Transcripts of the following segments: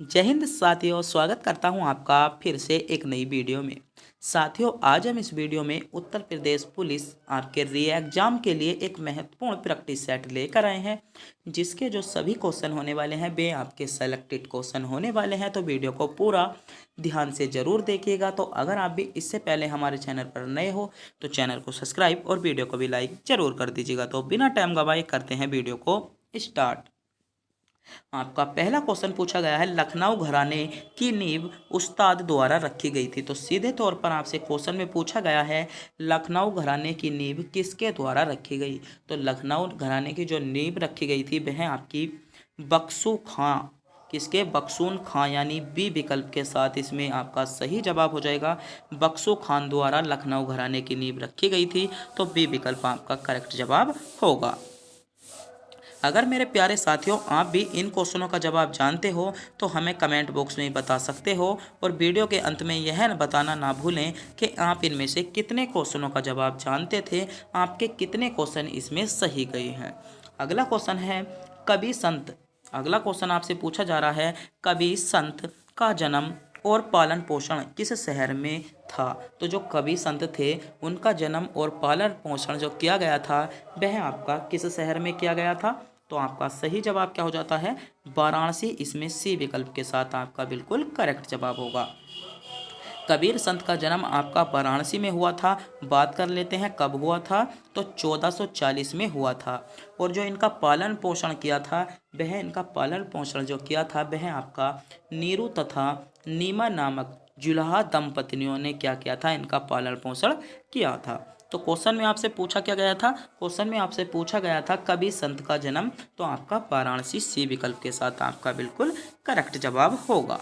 जय हिंद साथियों, स्वागत करता हूं आपका फिर से एक नई वीडियो में। साथियों, आज हम इस वीडियो में उत्तर प्रदेश पुलिस आपके री एग्जाम के लिए एक महत्वपूर्ण प्रैक्टिस सेट लेकर आए हैं, जिसके जो सभी क्वेश्चन होने वाले हैं वे आपके सेलेक्टेड क्वेश्चन होने वाले हैं। तो वीडियो को पूरा ध्यान से ज़रूर देखिएगा। तो अगर आप भी इससे पहले हमारे चैनल पर नए हो तो चैनल को सब्सक्राइब और वीडियो को भी लाइक ज़रूर कर दीजिएगा। तो बिना टाइम गवाए करते हैं वीडियो को स्टार्ट। आपका पहला क्वेश्चन पूछा गया है, लखनऊ घराने की नींव उस्ताद द्वारा रखी गई थी। तो सीधे तौर पर आपसे क्वेश्चन में पूछा गया है, लखनऊ घराने की नींव किसके द्वारा रखी गई। तो लखनऊ घराने की जो नींव रखी गई थी वह आपकी बख्शू खां, किसके, बख्शून खां, यानी बी विकल्प के साथ इसमें आपका सही जवाब हो जाएगा। बख्शू खान द्वारा लखनऊ घराने की नींव रखी गई थी, तो बी विकल्प आपका करेक्ट जवाब होगा। अगर मेरे प्यारे साथियों आप भी इन क्वेश्चनों का जवाब जानते हो तो हमें कमेंट बॉक्स में बता सकते हो, और वीडियो के अंत में यह बताना ना भूलें कि आप इनमें से कितने क्वेश्चनों का जवाब जानते थे, आपके कितने क्वेश्चन इसमें सही गए हैं। अगला क्वेश्चन है, कवि संत, अगला क्वेश्चन आपसे पूछा जा रहा है, कवि संत का जन्म और पालन पोषण किस शहर में था। तो जो कवि संत थे उनका जन्म और पालन पोषण जो किया गया था वह आपका किस शहर में किया गया था। तो आपका सही जवाब क्या हो जाता है, वाराणसी। इसमें सी विकल्प के साथ आपका बिल्कुल करेक्ट जवाब होगा। कबीर संत का जन्म आपका वाराणसी में हुआ था। बात कर लेते हैं कब हुआ था, तो 1440 में हुआ था। और जो इनका पालन पोषण किया था वह इनका पालन पोषण जो किया था वह आपका नीरू तथा नीमा नामक जुलाहा दंपत्तियों ने क्या किया था, इनका पालन पोषण किया था। तो क्वेश्चन में आपसे पूछा क्या गया था, क्वेश्चन में आपसे पूछा गया था कबीर संत का जन्म, तो आपका वाराणसी सी विकल्प के साथ आपका बिल्कुल करेक्ट जवाब होगा।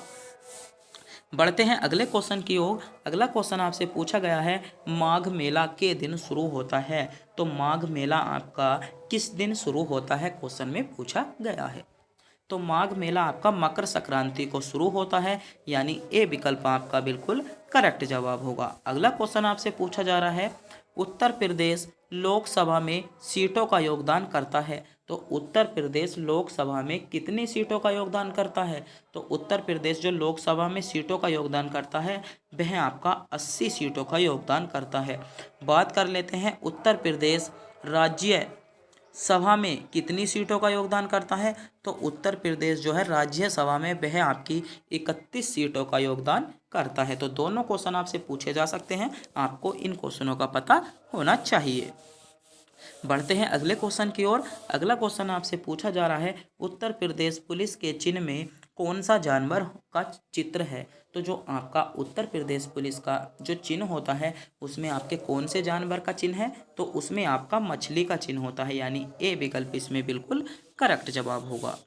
बढ़ते हैं अगले क्वेश्चन की ओर। अगला क्वेश्चन आपसे पूछा गया है, माघ मेला के दिन शुरू होता है। तो माघ मेला आपका किस दिन शुरू होता है, क्वेश्चन में पूछा गया है। तो माघ मेला आपका मकर संक्रांति को शुरू होता है, यानी ए विकल्प आपका बिल्कुल करेक्ट जवाब होगा। अगला क्वेश्चन आपसे पूछा जा रहा है, उत्तर प्रदेश लोकसभा में सीटों का योगदान करता है। तो उत्तर प्रदेश लोकसभा में कितनी सीटों का योगदान करता है। तो उत्तर प्रदेश जो लोकसभा में सीटों का योगदान करता है वह आपका 80 सीटों का योगदान करता है। बात कर लेते हैं उत्तर प्रदेश राज्य सभा में कितनी सीटों का योगदान करता है। तो उत्तर प्रदेश जो है राज्यसभा में वह आपकी 31 सीटों का योगदान करता है। तो दोनों क्वेश्चन आपसे पूछे जा सकते हैं, आपको इन क्वेश्चनों का पता होना चाहिए। बढ़ते हैं अगले क्वेश्चन की ओर। अगला क्वेश्चन आपसे पूछा जा रहा है, उत्तर प्रदेश पुलिस के चिन्ह में कौन सा जानवर का चित्र है। तो जो आपका उत्तर प्रदेश पुलिस का जो चिन्ह होता है उसमें आपके कौन से जानवर का चिन्ह है। तो उसमें आपका मछली का चिन्ह होता है, यानी ए विकल्प इसमें बिल्कुल करेक्ट जवाब होगा।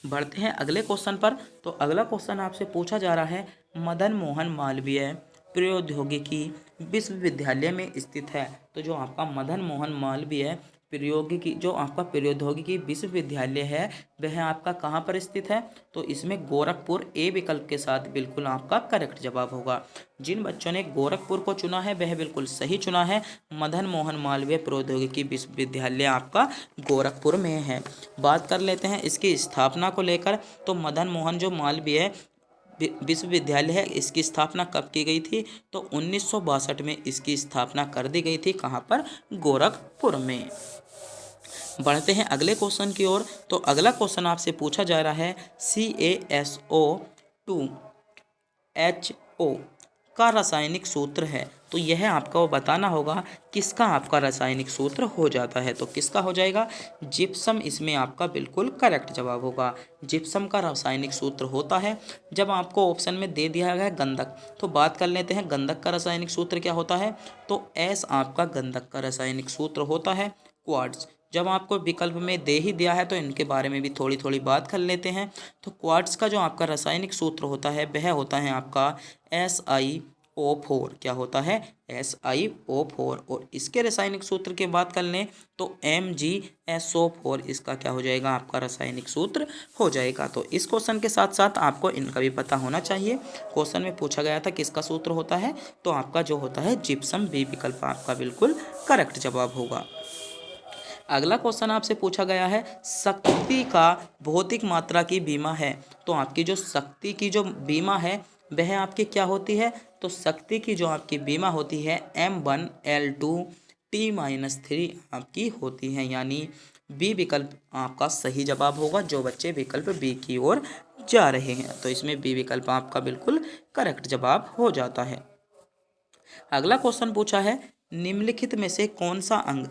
बढ़ते हैं अगले क्वेश्चन पर। तो अगला क्वेश्चन आपसे पूछा जा रहा है, मदन मोहन मालवीय प्रौद्योगिकी विश्वविद्यालय में स्थित है। तो जो आपका मदन मोहन मालवीय प्रौद्योगिकी जो आपका प्रौद्योगिकी विश्वविद्यालय है वह आपका कहाँ पर स्थित है। तो इसमें गोरखपुर ए विकल्प के साथ बिल्कुल आपका करेक्ट जवाब होगा। जिन बच्चों ने गोरखपुर को चुना है वह बिल्कुल सही चुना है। मदन मोहन मालवीय प्रौद्योगिकी विश्वविद्यालय आपका गोरखपुर में है। बात कर लेते हैं इसकी स्थापना को लेकर। तो मदन मोहन जो मालवीय विश्वविद्यालय है इसकी स्थापना कब की गई थी। तो 1962 में इसकी स्थापना कर दी गई थी। कहाँ पर, गोरखपुर में। बढ़ते हैं अगले क्वेश्चन की ओर। तो अगला क्वेश्चन आपसे पूछा जा रहा है, CaSO2HO का रासायनिक सूत्र है। तो यह आपको बताना होगा किसका आपका रासायनिक सूत्र हो जाता है। तो किसका हो जाएगा, जिप्सम इसमें आपका बिल्कुल करेक्ट जवाब होगा। जिप्सम का रासायनिक सूत्र होता है, जब आपको ऑप्शन में दे दिया गया है गंधक, तो बात कर लेते हैं गंधक का रासायनिक सूत्र क्या होता है। तो एस आपका गंधक का रासायनिक सूत्र होता है। क्वार्ट्ज जब आपको विकल्प में दे ही दिया है तो इनके बारे में भी थोड़ी थोड़ी बात कर लेते हैं। तो क्वार्ट्ज का जो आपका रासायनिक सूत्र होता है वह होता है आपका SiO4। क्या होता है, SiO4। और इसके रासायनिक सूत्र की बात कर लें तो MgSO4 इसका क्या हो जाएगा, आपका रासायनिक सूत्र हो जाएगा। तो इस क्वेश्चन के साथ साथ आपको इनका भी पता होना चाहिए। क्वेश्चन में पूछा गया था किसका सूत्र होता है, तो आपका जो होता है जिप्सम, बी विकल्प आपका बिल्कुल करेक्ट जवाब होगा। अगला क्वेश्चन आपसे पूछा गया है, शक्ति का भौतिक मात्रा की बीमा है। तो आपकी जो शक्ति की जो बीमा है वह आपकी क्या होती है? तो शक्ति की जो आपकी बीमा होती है M1L2T-3 आपकी होती है, यानी बी विकल्प आपका सही जवाब होगा। जो बच्चे विकल्प बी की ओर जा रहे हैं तो इसमें बी विकल्प आपका बिल्कुल करेक्ट जवाब हो जाता है। अगला क्वेश्चन पूछा है, निम्नलिखित में से कौन सा अंग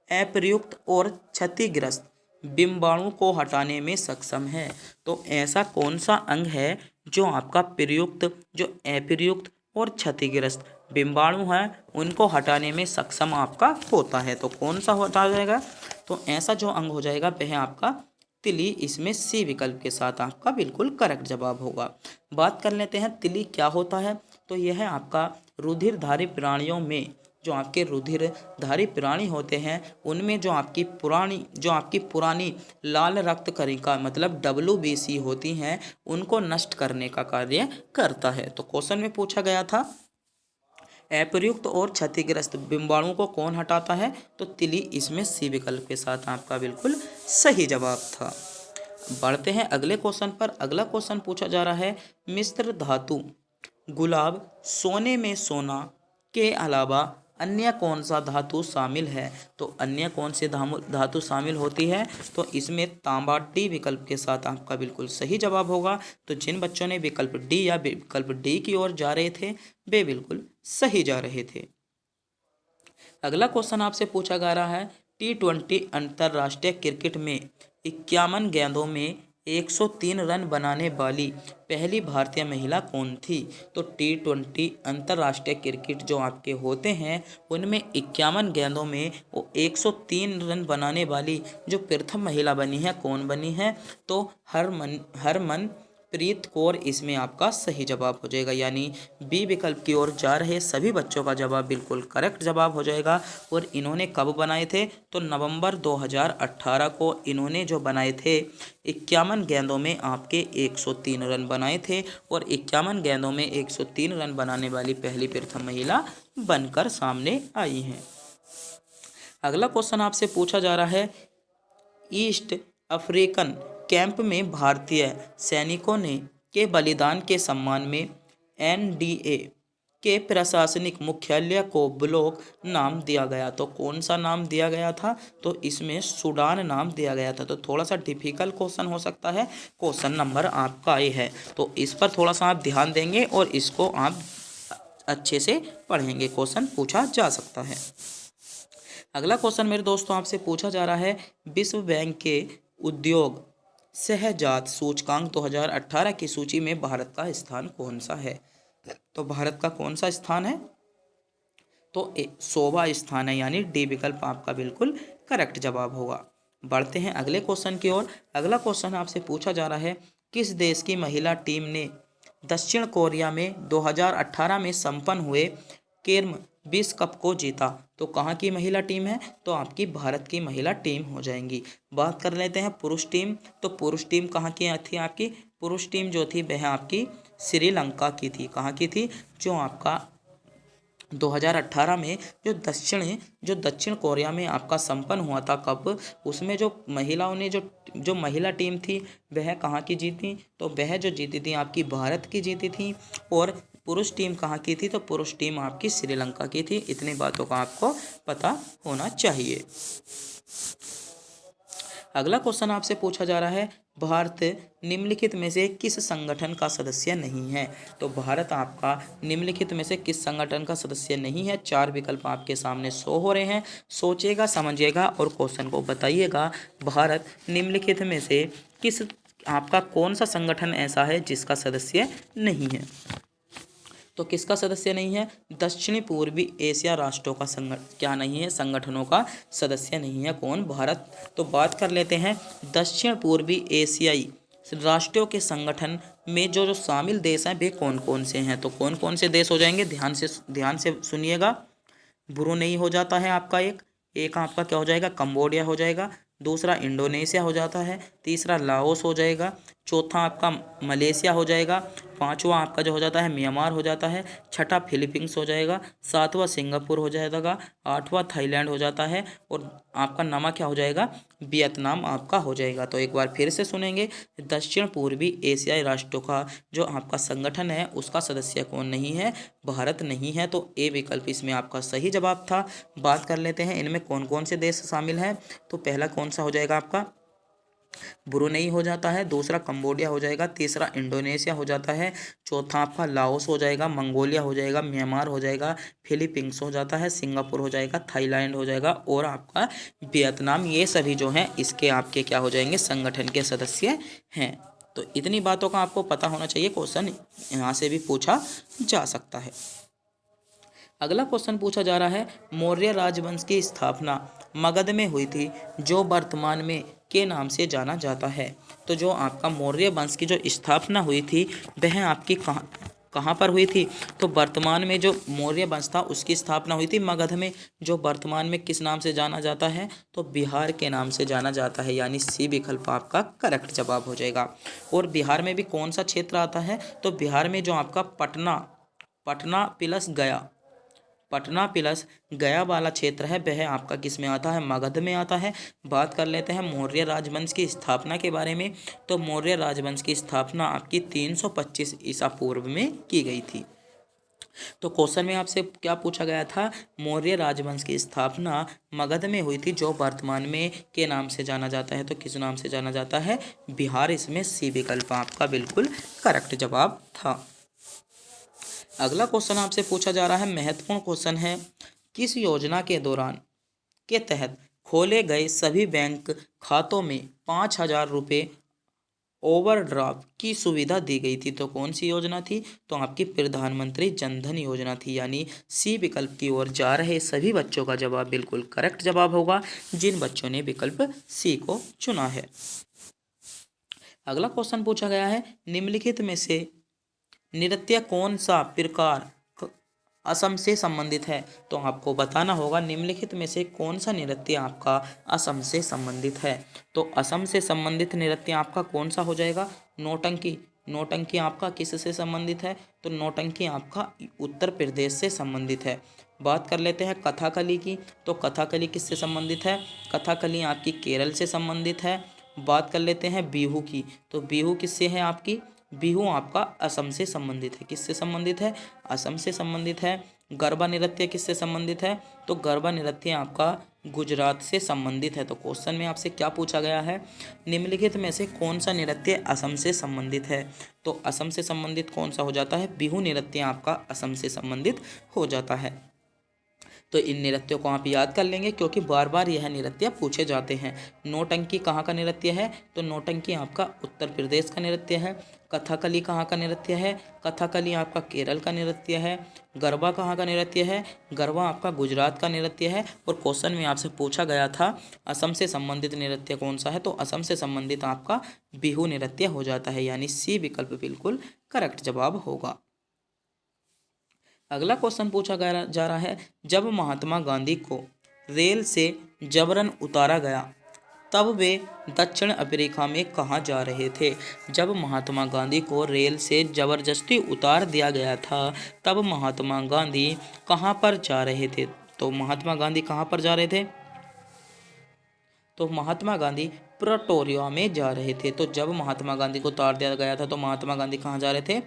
अप्रयुक्त और क्षतिग्रस्त बिंबाणु को हटाने में सक्षम है? तो ऐसा कौन सा अंग है जो आपका प्रयुक्त, जो अप्रयुक्त और क्षतिग्रस्त बिंबाणु है उनको हटाने में सक्षम आपका होता है? तो कौन सा हटा जाएगा? तो ऐसा जो अंग हो जाएगा वह आपका तिली, इसमें सी विकल्प के साथ आपका बिल्कुल करेक्ट जवाब होगा। बात कर लेते हैं तिली क्या होता है। तो यह है आपका रुधिरधारी प्राणियों में, जो आपके रुधिरधारी प्राणी होते हैं उनमें जो आपकी पुरानी लाल रक्त कणिका मतलब WBC होती हैं उनको नष्ट करने का कार्य करता है। तो क्वेश्चन में पूछा गया था अप्रयुक्त और क्षतिग्रस्त बिंबाणु को कौन हटाता है? तो तिली, इसमें सी विकल्प के साथ आपका बिल्कुल सही जवाब था। बढ़ते हैं अगले क्वेश्चन पर। अगला क्वेश्चन पूछा जा रहा है, मिश्र धातु गुलाब सोने में सोना के अलावा अन्य कौन सा धातु शामिल है? तो अन्य कौन से धातु शामिल होती है? तो इसमें तांबा, डी विकल्प के साथ आपका बिल्कुल सही जवाब होगा। तो जिन बच्चों ने विकल्प डी या विकल्प डी की ओर जा रहे थे वे बिल्कुल सही जा रहे थे। अगला क्वेश्चन आपसे पूछा जा रहा है, T20 अंतर्राष्ट्रीय क्रिकेट में 51 गेंदों में 103 रन बनाने वाली पहली भारतीय महिला कौन थी? तो T20 अंतर्राष्ट्रीय क्रिकेट जो आपके होते हैं उनमें 51 गेंदों में वो 103 रन बनाने वाली जो प्रथम महिला बनी है, कौन बनी है? तो हरमनप्रीत कौर इसमें आपका सही जवाब हो जाएगा, यानी बी विकल्प की ओर जा रहे सभी बच्चों का जवाब बिल्कुल करेक्ट जवाब हो जाएगा। और इन्होंने कब बनाए थे? तो नवंबर 2018 को इन्होंने जो बनाए थे 51 गेंदों में आपके 103 रन बनाए थे और 51 गेंदों में 103 रन बनाने वाली पहली प्रथम महिला बनकर सामने आई हैं। अगला क्वेश्चन आपसे पूछा जा रहा है, ईस्ट अफ्रीकन कैंप में भारतीय सैनिकों ने के बलिदान के सम्मान में NDA के प्रशासनिक मुख्यालय को ब्लॉक नाम दिया गया। तो कौन सा नाम दिया गया था? तो इसमें सूडान नाम दिया गया था। तो थोड़ा सा डिफिकल्ट क्वेश्चन हो सकता है, क्वेश्चन नंबर आपका ये है तो इस पर थोड़ा सा आप ध्यान देंगे और इसको आप अच्छे से पढ़ेंगे, क्वेश्चन पूछा जा सकता है। अगला क्वेश्चन मेरे दोस्तों आपसे पूछा जा रहा है, विश्व बैंक के उद्योग सहजात सूचकांक 2018 की सूची में भारत का स्थान कौन सा है? तो भारत का कौन सा स्थान है? तो 100वां स्थान है, यानी डी विकल्प आपका बिल्कुल करेक्ट जवाब होगा। बढ़ते हैं अगले क्वेश्चन की ओर। अगला क्वेश्चन आपसे पूछा जा रहा है, किस देश की महिला टीम ने दक्षिण कोरिया में 2018 में संपन्न हुए केर्म विश्व कप को जीता? तो कहाँ की महिला टीम है? तो आपकी भारत की महिला टीम हो जाएंगी। बात कर लेते हैं पुरुष टीम। तो पुरुष टीम कहाँ की थी? आपकी पुरुष टीम जो थी वह आपकी श्रीलंका की थी। कहाँ की थी? जो आपका 2018 में जो दक्षिण कोरिया में आपका संपन्न हुआ था कप, उसमें जो महिलाओं ने जो महिला टीम थी वह कहाँ की जीती? तो वह जो जीती थी आपकी भारत की जीती थी। और पुरुष टीम कहाँ की थी? तो पुरुष टीम आपकी श्रीलंका की थी। इतनी बातों का आपको पता होना चाहिए। अगला क्वेश्चन आपसे पूछा जा रहा है, भारत निम्नलिखित में से किस संगठन का सदस्य नहीं है? तो भारत आपका निम्नलिखित में से किस संगठन का सदस्य नहीं है? 4 विकल्प आपके सामने शो हो रहे हैं, सोचिएगा, समझिएगा और क्वेश्चन को बताइएगा। भारत निम्नलिखित में से किस आपका कौन सा संगठन ऐसा है जिसका सदस्य नहीं है? तो किसका सदस्य नहीं है? दक्षिणी पूर्वी एशिया राष्ट्रों का क्या नहीं है? संगठनों का सदस्य नहीं है। कौन? भारत। तो बात कर लेते हैं दक्षिण पूर्वी एशियाई राष्ट्रों के संगठन में जो शामिल देश हैं वे कौन कौन से हैं? तो कौन कौन से देश हो जाएंगे? ध्यान से सुनिएगा। ब्रुनेई हो जाता है आपका एक आपका क्या हो जाएगा? कंबोडिया हो जाएगा। दूसरा इंडोनेशिया हो जाता है। तीसरा लाओस हो जाएगा। चौथा आपका मलेशिया हो जाएगा, पांचवा आपका जो हो जाता है म्यांमार हो जाता है, छठा फिलीपींस हो जाएगा, सातवां सिंगापुर हो जाएगा, आठवां थाईलैंड हो जाता है और आपका नवा क्या हो जाएगा, वियतनाम आपका हो जाएगा। तो एक बार फिर से सुनेंगे, दक्षिण पूर्वी एशियाई राष्ट्रों का जो आपका संगठन है उसका सदस्य कौन नहीं है, भारत नहीं है। तो ए विकल्प इसमें आपका सही जवाब था। बात कर लेते हैं इनमें कौन कौन से देश शामिल हैं। तो पहला कौन सा हो जाएगा आपका, ब्रुनेई हो जाता है, दूसरा कंबोडिया हो जाएगा, तीसरा इंडोनेशिया हो जाता है, चौथा आपका लाओस हो जाएगा, मंगोलिया हो जाएगा, म्यांमार हो जाएगा, फिलीपींस हो जाता है, सिंगापुर हो जाएगा, थाईलैंड हो जाएगा और आपका वियतनाम। ये सभी जो हैं इसके आपके क्या हो जाएंगे, संगठन के सदस्य हैं। तो इतनी बातों का आपको पता होना चाहिए, क्वेश्चन यहाँ से भी पूछा जा सकता है। अगला क्वेश्चन पूछा जा रहा है, मौर्य राजवंश की स्थापना मगध में हुई थी जो वर्तमान में के नाम से जाना जाता है। तो जो आपका मौर्य वंश की जो स्थापना हुई थी वह आपकी कहाँ कहाँ पर हुई थी। तो वर्तमान में जो मौर्य वंश था उसकी स्थापना हुई थी मगध में, जो वर्तमान में किस नाम से जाना जाता है, तो बिहार के नाम से जाना जाता है, यानी सी विकल्प आपका करेक्ट जवाब हो जाएगा। और बिहार में भी कौन सा क्षेत्र आता है, तो बिहार में जो आपका पटना पटना प्लस गया पटना प्लस गया वाला क्षेत्र है वह आपका किस में आता है, मगध में आता है। बात कर लेते हैं मौर्य राजवंश की स्थापना के बारे में। तो मौर्य राजवंश की स्थापना आपकी 325 ईसा पूर्व में की गई थी। तो क्वेश्चन में आपसे क्या पूछा गया था, मौर्य राजवंश की स्थापना मगध में हुई थी जो वर्तमान में के नाम से जाना जाता है। तो किस नाम से जाना जाता है, बिहार। इसमें सी विकल्प आपका बिल्कुल करेक्ट जवाब था। अगला क्वेश्चन आपसे पूछा जा रहा है, महत्वपूर्ण क्वेश्चन है, किस योजना के दौरान के तहत खोले गए सभी बैंक खातों में 5,000 रुपये ओवरड्राफ्ट की सुविधा दी गई थी। तो कौन सी योजना थी, तो आपकी प्रधानमंत्री जनधन योजना थी, यानी सी विकल्प की ओर जा रहे सभी बच्चों का जवाब बिल्कुल करेक्ट जवाब होगा जिन बच्चों ने विकल्प सी को चुना है। अगला क्वेश्चन पूछा गया है, निम्नलिखित में से नृत्य कौन सा प्रकार असम से संबंधित है। तो आपको बताना होगा निम्नलिखित में से कौन सा नृत्य आपका असम से संबंधित है। तो असम से संबंधित नृत्य आपका कौन सा हो जाएगा, नौटंकी। नौटंकी आपका किस से संबंधित है, तो नौटंकी आपका उत्तर प्रदेश से संबंधित है। बात कर लेते हैं कथाकली की। तो कथाकली किससे संबंधित है, कथाकली आपकी केरल से संबंधित है। बात कर लेते हैं बिहू की। तो बिहू किससे है आपकी, बिहू आपका असम से संबंधित है। किससे संबंधित है, असम से संबंधित है। गरबा नृत्य किससे संबंधित है, तो गरबा नृत्य आपका गुजरात से संबंधित है। तो क्वेश्चन में आपसे क्या पूछा गया है, निम्नलिखित में से कौन सा नृत्य असम से संबंधित है। तो असम से संबंधित कौन सा हो जाता है, बिहू नृत्य आपका असम से संबंधित हो जाता है। तो इन नृत्यों को आप याद कर लेंगे क्योंकि बार बार यह नृत्य पूछे जाते हैं। नौटंकी कहाँ का नृत्य है, तो नौटंकी आपका उत्तर प्रदेश का नृत्य है। कथकली कहाँ का नृत्य है, कथकली आपका केरल का नृत्य है। गरबा कहाँ का नृत्य है, गरबा आपका गुजरात का नृत्य है। और क्वेश्चन में आपसे पूछा गया था असम से संबंधित नृत्य कौन सा है, तो असम से संबंधित आपका बिहू नृत्य हो जाता है, यानी सी विकल्प बिल्कुल करेक्ट जवाब होगा। अगला क्वेश्चन पूछा गया जा रहा है, जब महात्मा गांधी को रेल से जबरन उतारा गया तब वे दक्षिण अफ्रीका में कहाँ जा रहे थे। जब महात्मा गांधी को रेल से जबरदस्ती उतार दिया गया था तब महात्मा गांधी कहाँ पर जा रहे थे। तो महात्मा गांधी कहाँ पर जा रहे थे, तो महात्मा गांधी प्रेटोरिया में जा रहे थे। तो जब महात्मा गांधी को उतार दिया गया था तो महात्मा गांधी कहाँ जा रहे थे,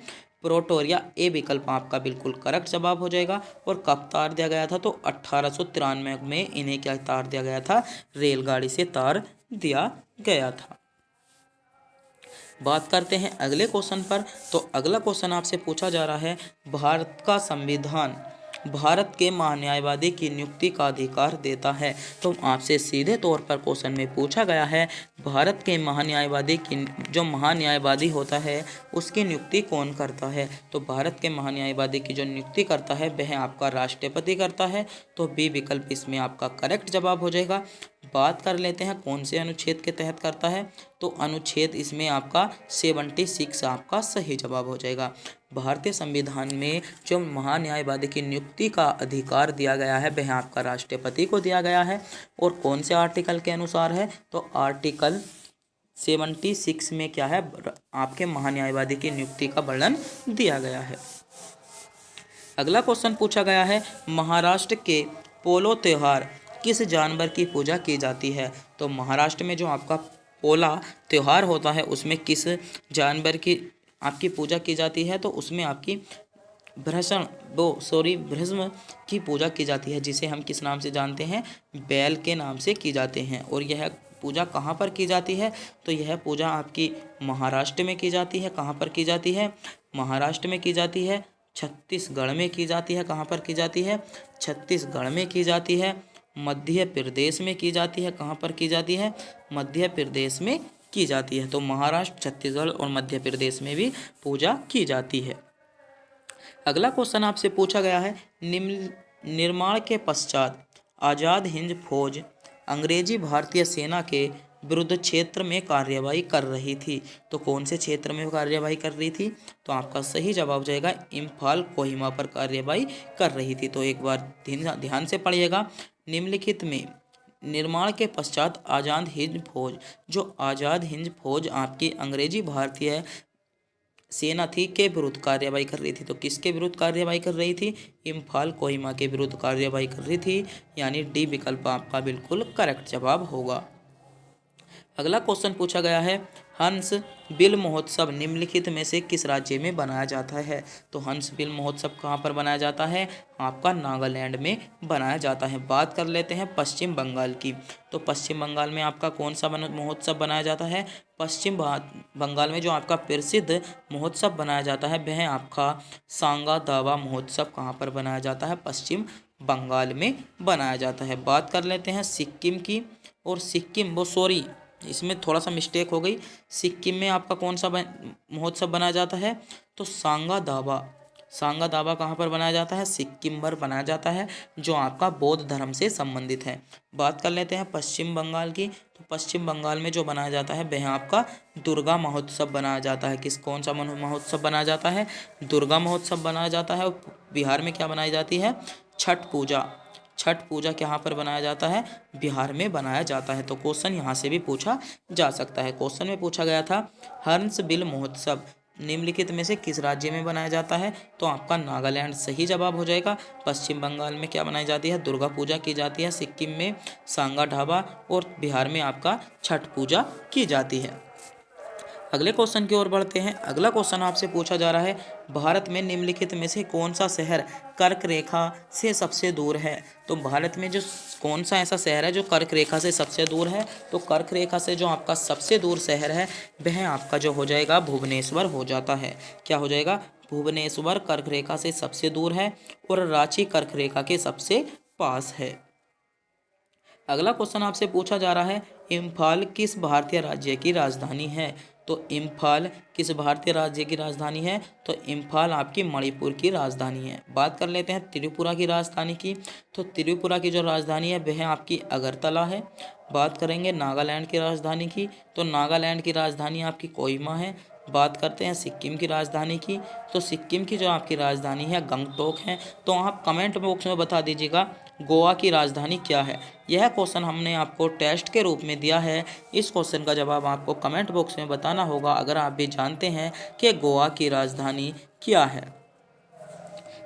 प्रेटोरिया। ए विकल्प आपका बिल्कुल करेक्ट जवाब हो जाएगा। और कब तार दिया गया था, तो 1893 में इन्हें क्या तार दिया गया था, रेलगाड़ी से तार दिया गया था। बात करते हैं अगले क्वेश्चन पर। तो अगला क्वेश्चन आपसे पूछा जा रहा है, भारत का संविधान भारत के महान्यायवादी की नियुक्ति का अधिकार देता है। तो आपसे सीधे तौर पर क्वेश्चन में पूछा गया है, भारत के महान्यायवादी की जो महान्यायवादी होता है उसकी नियुक्ति कौन करता है। तो भारत के महान्यायवादी की जो नियुक्ति करता है वह आपका राष्ट्रपति करता है। तो बी विकल्प इसमें आपका करेक्ट जवाब हो जाएगा। बात कर लेते हैं कौन से अनुच्छेद के तहत करता है, तो अनुच्छेद इसमें आपका 76 आपका सही जवाब हो जाएगा। भारतीय संविधान में जो महान्यायवादी की नियुक्ति का अधिकार दिया गया है वह आपका राष्ट्रपति को दिया गया है। और कौन से आर्टिकल के अनुसार है, तो आर्टिकल 76 में क्या है, आपके महान्यायवादी की नियुक्ति का वर्णन दिया गया है। अगला क्वेश्चन पूछा गया है, महाराष्ट्र के पोलो त्योहार किस जानवर की पूजा की जाती है। तो महाराष्ट्र में जो आपका पोला त्योहार होता है उसमें किस जानवर की आपकी पूजा की जाती है। तो उसमें आपकी भृष्म की पूजा की जाती है, जिसे हम किस नाम से जानते हैं, बैल के नाम से की जाते हैं। और यह पूजा कहाँ पर की जाती है। तो यह पूजा आपकी महाराष्ट्र में की जाती है। कहाँ पर की जाती है, महाराष्ट्र में की जाती है। छत्तीसगढ़ में की जाती है। कहाँ पर की जाती है, छत्तीसगढ़ में की जाती है। मध्य प्रदेश में की जाती है। कहाँ पर की जाती है, मध्य प्रदेश में की जाती है। तो महाराष्ट्र, छत्तीसगढ़ और मध्य प्रदेश में भी पूजा की जाती है। अगला क्वेश्चन आपसे पूछा गया है, निर्माण के पश्चात आज़ाद हिंद फौज अंग्रेजी भारतीय सेना के विरुद्ध क्षेत्र में कार्यवाही कर रही थी। तो कौन से क्षेत्र में कार्यवाही कर रही थी। तो आपका सही जवाब हो जाएगा इम्फाल कोहिमा पर कार्यवाही कर रही थी। तो एक बार ध्यान से पढ़िएगा, निम्नलिखित में निर्माण के पश्चात आज़ाद हिंद फौज, जो आज़ाद हिंद फौज आपकी अंग्रेजी भारतीय सेना थी के विरुद्ध कार्यवाही कर रही थी। तो किसके विरुद्ध कार्यवाही कर रही थी, इम्फाल कोहिमा के विरुद्ध कार्यवाही कर रही थी, यानी डी विकल्प आपका बिल्कुल करेक्ट जवाब होगा। अगला क्वेश्चन पूछा गया है, हंस बिल महोत्सव निम्नलिखित में से किस राज्य में बनाया जाता है। तो हंस बिल महोत्सव कहाँ पर बनाया जाता है, आपका नागालैंड में बनाया जाता है। बात कर लेते हैं पश्चिम बंगाल की। तो पश्चिम बंगाल में आपका कौन सा महोत्सव बनाया जाता है। पश्चिम बंगाल में जो आपका प्रसिद्ध महोत्सव बनाया जाता है वह आपका सांगा दावा महोत्सव कहाँ पर बनाया जाता है, पश्चिम बंगाल में बनाया जाता है। बात कर लेते हैं सिक्किम की। और सिक्किम इसमें थोड़ा सा मिस्टेक हो गई, सिक्किम में आपका कौन सा महोत्सव बनाया जाता है। तो सांगा दावा कहाँ पर बनाया जाता है, सिक्किम पर बनाया जाता है, जो आपका बौद्ध धर्म से संबंधित है। बात कर लेते हैं पश्चिम बंगाल की। तो पश्चिम बंगाल में जो बनाया जाता है वह आपका दुर्गा महोत्सव बनाया जाता है। कौन सा महोत्सव बनाया जाता है, दुर्गा महोत्सव बनाया जाता है। और बिहार में क्या बनाई जाती है, छठ पूजा कहाँ पर बनाया जाता है, बिहार में बनाया जाता है। तो क्वेश्चन यहाँ से भी पूछा जा सकता है। क्वेश्चन में पूछा गया था, हंस बिल महोत्सव निम्नलिखित में से किस राज्य में बनाया जाता है। तो आपका नागालैंड सही जवाब हो जाएगा। पश्चिम बंगाल में क्या बनाई जाती है, दुर्गा पूजा की जाती है। सिक्किम में सांगा ढाबा और बिहार में आपका छठ पूजा की जाती है। अगले क्वेश्चन की ओर बढ़ते हैं। अगला क्वेश्चन आपसे पूछा जा रहा है, भारत में निम्नलिखित में से कौन सा शहर कर्क रेखा से सबसे दूर है। तो भारत में जो कौन सा ऐसा शहर है जो कर्क रेखा से सबसे दूर है। तो कर्क रेखा से जो आपका सबसे दूर शहर है वह आपका जो हो जाएगा भुवनेश्वर हो जाता है। क्या हो जाएगा, भुवनेश्वर कर्क रेखा से सबसे दूर है और रांची कर्क रेखा के सबसे पास है। अगला क्वेश्चन आपसे पूछा जा रहा है, इम्फाल किस भारतीय राज्य की राजधानी है। तो इम्फाल किस भारतीय राज्य की राजधानी है। तो इम्फाल आपकी मणिपुर की राजधानी है। बात कर लेते हैं त्रिपुरा की राजधानी की। तो त्रिपुरा की जो राजधानी है वह आपकी अगरतला है। बात करेंगे नागालैंड की राजधानी की। तो नागालैंड की राजधानी आपकी कोहिमा है। बात करते हैं सिक्किम की राजधानी की। तो सिक्किम की जो आपकी राजधानी है गंगटोक है। तो आप कमेंट बॉक्स में बता दीजिएगा गोवा की राजधानी क्या है। यह क्वेश्चन हमने आपको टेस्ट के रूप में दिया है। इस क्वेश्चन का जवाब आपको कमेंट बॉक्स में बताना होगा अगर आप भी जानते हैं कि गोवा की राजधानी क्या है।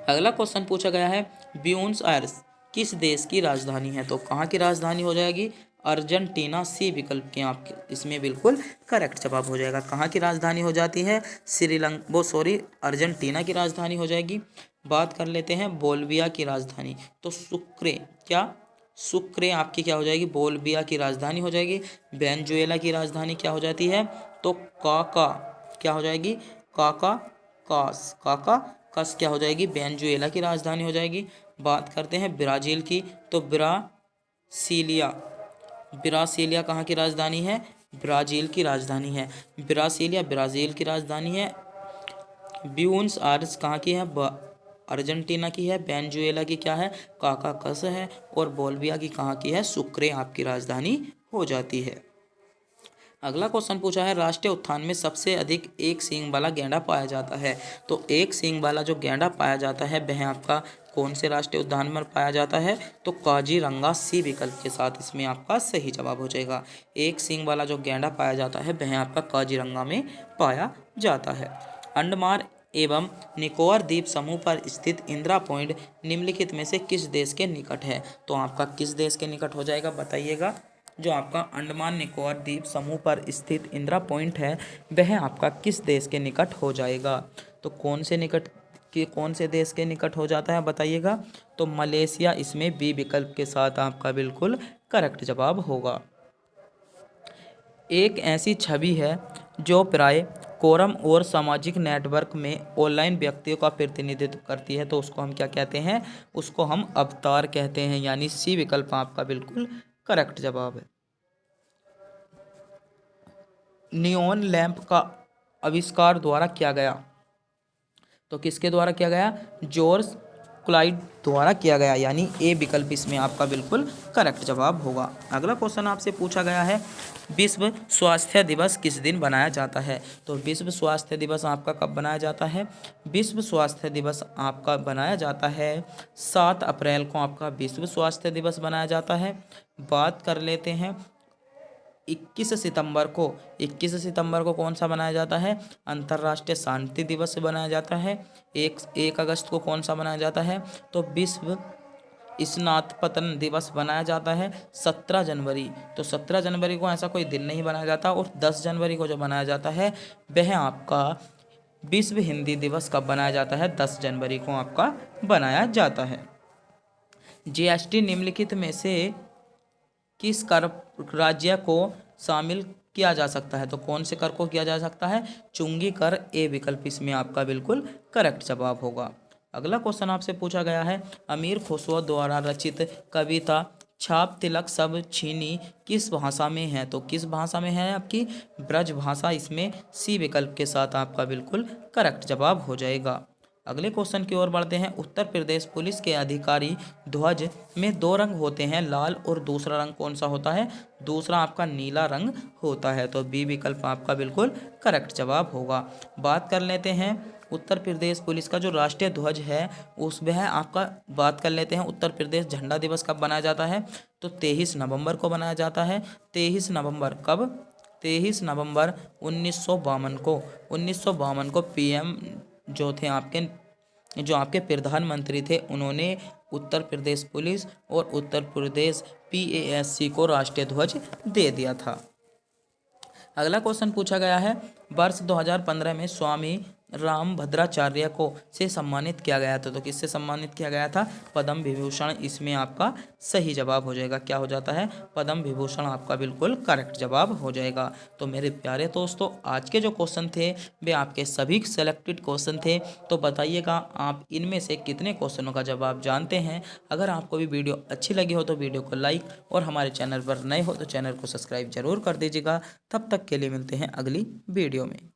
अगला क्वेश्चन पूछा गया है, ब्यूनस आयर्स किस देश की राजधानी है। तो कहाँ की राजधानी हो जाएगी, अर्जेंटीना। सी विकल्प के आप इसमें बिल्कुल करेक्ट जवाब हो जाएगा। कहाँ की राजधानी हो जाती है, अर्जेंटीना की राजधानी हो जाएगी। बात कर लेते हैं बोल्विया की राजधानी। तो सुक्रे आपकी क्या हो जाएगी, बोल्विया की राजधानी हो जाएगी। वेनेजुएला की राजधानी क्या हो जाती है, तो काका क्या हो जाएगी, काका कस क्या हो जाएगी, वेनेजुएला की राजधानी हो जाएगी। बात करते हैं ब्राज़ील की। तो ब्रासीलिया कहाँ की राजधानी है, ब्राज़ील की राजधानी है। ब्रासीलिया ब्राज़ील की राजधानी है। ब्यूनस आयर्स कहाँ की है, अर्जेंटीना की है। वेनेजुएला की क्या है, काकाकस है। और बोल्विया की कहाँ की है, सुक्रे आपकी राजधानी हो जाती है। अगला क्वेश्चन पूछा है, राष्ट्रीय उद्यान में सबसे अधिक एक सींग वाला गैंडा पाया जाता है। तो एक सींग वाला जो गैंडा पाया जाता है वह आपका कौन से राष्ट्रीय उद्यान में पाया जाता है? तो काजीरंगा सी विकल्प के साथ इसमें आपका सही जवाब हो जाएगा। एक सींग वाला जो गैंडा पाया जाता है वह आपका काजीरंगा में पाया जाता है। अंडमान एवं निकोबार द्वीप समूह पर स्थित इंदिरा पॉइंट निम्नलिखित में से किस देश के निकट है? तो आपका किस देश के निकट हो जाएगा बताइएगा। जो आपका अंडमान निकोबार द्वीप समूह पर स्थित इंदिरा पॉइंट है वह आपका किस देश के निकट हो जाएगा? तो कौन से देश के निकट हो जाता है बताइएगा। तो मलेशिया इसमें बी विकल्प के साथ आपका बिल्कुल करेक्ट जवाब होगा। एक ऐसी छवि है जो प्राय कोरम और सामाजिक नेटवर्क में ऑनलाइन व्यक्तियों का प्रतिनिधित्व करती है, तो उसको हम क्या कहते हैं? उसको हम अवतार कहते हैं, यानी सी विकल्प आपका बिल्कुल करेक्ट जवाब है। नियॉन लैंप का आविष्कार द्वारा किया गया? तो किसके द्वारा किया गया? जॉर्ज क्लाइड द्वारा किया गया, यानी ए विकल्प इसमें आपका बिल्कुल करेक्ट जवाब होगा। अगला क्वेश्चन आपसे पूछा गया है, विश्व स्वास्थ्य दिवस किस दिन बनाया जाता है? तो विश्व स्वास्थ्य दिवस आपका कब बनाया जाता है? विश्व स्वास्थ्य दिवस आपका बनाया जाता है 7 अप्रैल को आपका विश्व स्वास्थ्य दिवस बनाया जाता है। बात कर लेते हैं 21 सितंबर को कौन सा बनाया जाता है? अंतर्राष्ट्रीय शांति दिवस बनाया जाता है। 1 अगस्त को कौन सा बनाया जाता है? तो विश्व स्नातपतन दिवस बनाया जाता है 17 जनवरी। तो 17 जनवरी को ऐसा कोई दिन नहीं बनाया जाता, और 10 जनवरी को जो बनाया जाता है वह आपका विश्व हिंदी दिवस कब बनाया जाता है? 10 जनवरी को आपका बनाया जाता है। जीएसटी निम्नलिखित में से किस कर राज्य को शामिल किया जा सकता है? तो कौन से कर को किया जा सकता है? चुंगी कर ए विकल्प इसमें आपका बिल्कुल करेक्ट जवाब होगा। अगला क्वेश्चन आपसे पूछा गया है, अमीर खुसरो द्वारा रचित कविता छाप तिलक सब छीनी किस भाषा में है? तो किस भाषा में है? आपकी ब्रज भाषा इसमें सी विकल्प के साथ आपका बिल्कुल करेक्ट जवाब हो जाएगा। अगले क्वेश्चन की ओर बढ़ते हैं। उत्तर प्रदेश पुलिस के अधिकारी ध्वज में 2 रंग होते हैं, लाल और दूसरा रंग कौन सा होता है? दूसरा आपका नीला रंग होता है, तो बी विकल्प आपका बिल्कुल करेक्ट जवाब होगा। बात कर लेते हैं उत्तर प्रदेश पुलिस का जो राष्ट्रीय ध्वज है उसमें है आपका, बात कर लेते हैं उत्तर प्रदेश झंडा दिवस कब बनाया जाता है? तो 23 नवंबर को बनाया जाता है। 23 नवंबर कब? 23 नवंबर 1952 को पीएम जो थे आपके प्रधानमंत्री थे, उन्होंने उत्तर प्रदेश पुलिस और उत्तर प्रदेश पीएएससी को राष्ट्रीय ध्वज दे दिया था। अगला क्वेश्चन पूछा गया है, वर्ष 2015 में स्वामी रामभद्राचार्य को से सम्मानित किया गया था। तो किससे सम्मानित किया गया था? पद्म विभूषण इसमें आपका सही जवाब हो जाएगा। क्या हो जाता है? पद्म विभूषण आपका बिल्कुल करेक्ट जवाब हो जाएगा। तो मेरे प्यारे दोस्तों, आज के जो क्वेश्चन थे वे आपके सभी सेलेक्टेड क्वेश्चन थे। तो बताइएगा आप इनमें से कितने क्वेश्चनों का जवाब जानते हैं। अगर आपको भी वीडियो अच्छी लगी हो तो वीडियो को लाइक, और हमारे चैनल पर नए हो तो चैनल को सब्सक्राइब जरूर कर दीजिएगा। तब तक के लिए मिलते हैं अगली वीडियो में।